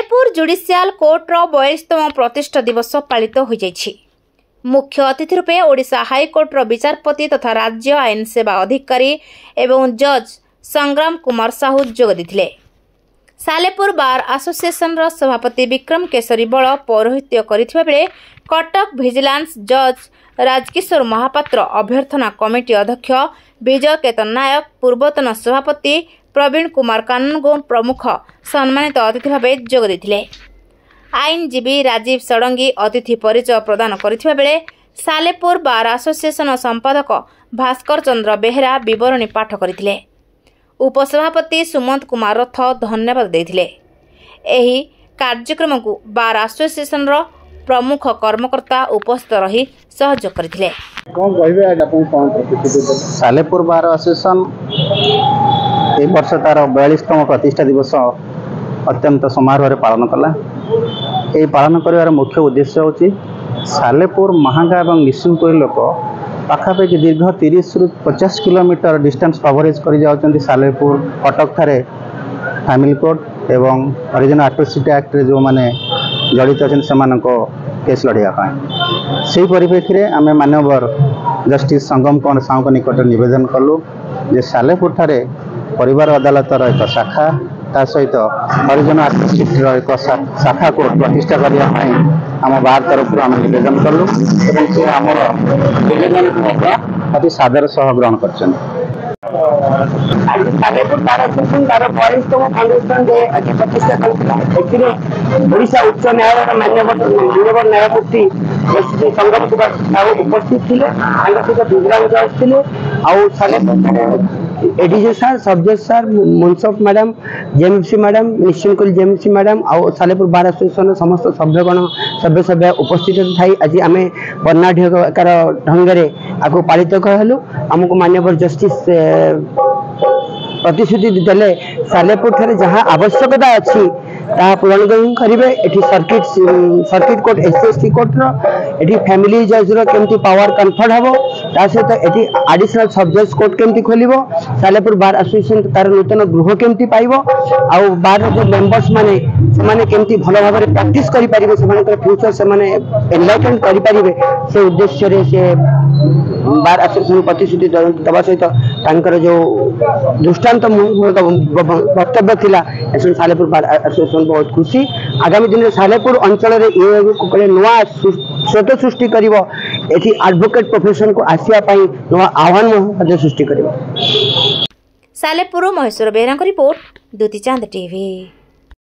Salepur judicial कोर्टर 42तम प्रतिष्ठा दिवस पालित हो जाइछि। मुख्य अतिथि रूपे ओडिशा हाईकोर्टर विचारपति तथा राज्य आईन सेवा अधिकारी एवं जज संग्राम कुमार साहू जोग देथिले। सालेपुर बार एसोसिएशन सभापति विक्रम केशरी बल पौरोहित्य करिथिबा बेले कटक भिजिलांस जज राजकिशोर महापात्र, अभ्यर्थना कमिटी अध्यक्ष विजय केतन नायक, पूर्वतन सभापति प्रवीण कुमार कानगो प्रमुख सम्मानित अतिथि भाव जोग देथिले। आईनजीवी राजीव षडंगी अतिथि परिचय प्रदान करथिबा बेले सालेपुर बार एसोसिएशन संपादक भास्कर चंद्र बेहरा विवरणी पाठ करथिले। उपसभापति सुमंत कुमार रथ धन्यवाद देथिले। एही कार्यक्रम को बार एसोसिएशन प्रमुख कर्मकर्ता उपस्थित रही सहयोग करथिले। सालेपुर बार एसोसिएशन ए वर्ष तार 42तम प्रतिष्ठा दिवस अत्यंत समारोह पालन कला। ये पालन कर मुख्य उद्देश्य होची सालेपुर महागा और निशुल्क लोक पाखापाखि दीर्घ 30 रु 50 किलोमीटर डिस्टेंस कवरेज कर जाउछन्ति। सालेपुर कटक ठारे फैमिली कोर्ट एवं हरिजन एट्रोसिटी एक्ट रे जो माने जड़ित अछन सेमानको केस लड़िया से परिप्रेक्षी में आम मानवर जस्टिस संगम कुमार साहू निकट निवेदन कलु जे सालेपुर ठारे परिवार अदालतर एक शाखा ता सहित हरिजन एट्रोसिटी एक शाखा को प्रतिष्ठा करने आम बार तरफ आम निवेदन कलु अति सादर सह ग्रहण कर। ओडिशा उच्च न्यायालय मान्यवर न्यायमूर्ति संगम कुमार साहू उपस्थित थे। एडीजे सर, सब जज सर, मुंसफ मैडम, जेएमसी मैडम, निश्चिंत जेएमसी मैडम और सालेपुर बार एसोसिएशन समस्त सभ्यगण सभ्य उपस्थित थी। आज आम वर्णाढ्यकार ढंगे आपको पालित कलु। आमको मान्यवर जस्टिस प्रतिश्रुति देले सालेपुर ठारे जहाँ आवश्यकता अच्छी ता पूरण करेंगे। Eighty circuit court SST court eighty family जज केमती पावर कन्फर्ड हम ता सहित एटी एडिशनल सब जज कोर्ट केमती खोलिबो। सालेपुर बार एसोसिएशन तार नूतन गृह केमती पाइबो आउ बार जो मेंबर्स माने सेमाने केमती भलो भाबरे प्रैक्टिस करि परिबे, सेमानकर फ्यूचर सेमाने एनलाइटन करि परिबे से उद्देश्य रे से बार एसोसिएशन प्रतिश्रुति दबा सहित तांकर जो दृष्टांत वक्तव्य थिला सालेपुर बार एसोसिएशन बहुत खुशी। आगामी दिन में सालेपुर अंचल ये नुआ स्रोत सृष्टि करिवो, एठी एडवोकेट प्रोफेशन को आसिया पाई नुआ आह्वान सृष्टि करिवो। सालेपुर महेश्वर बेहरा रिपोर्ट, दूती चांद टीवी।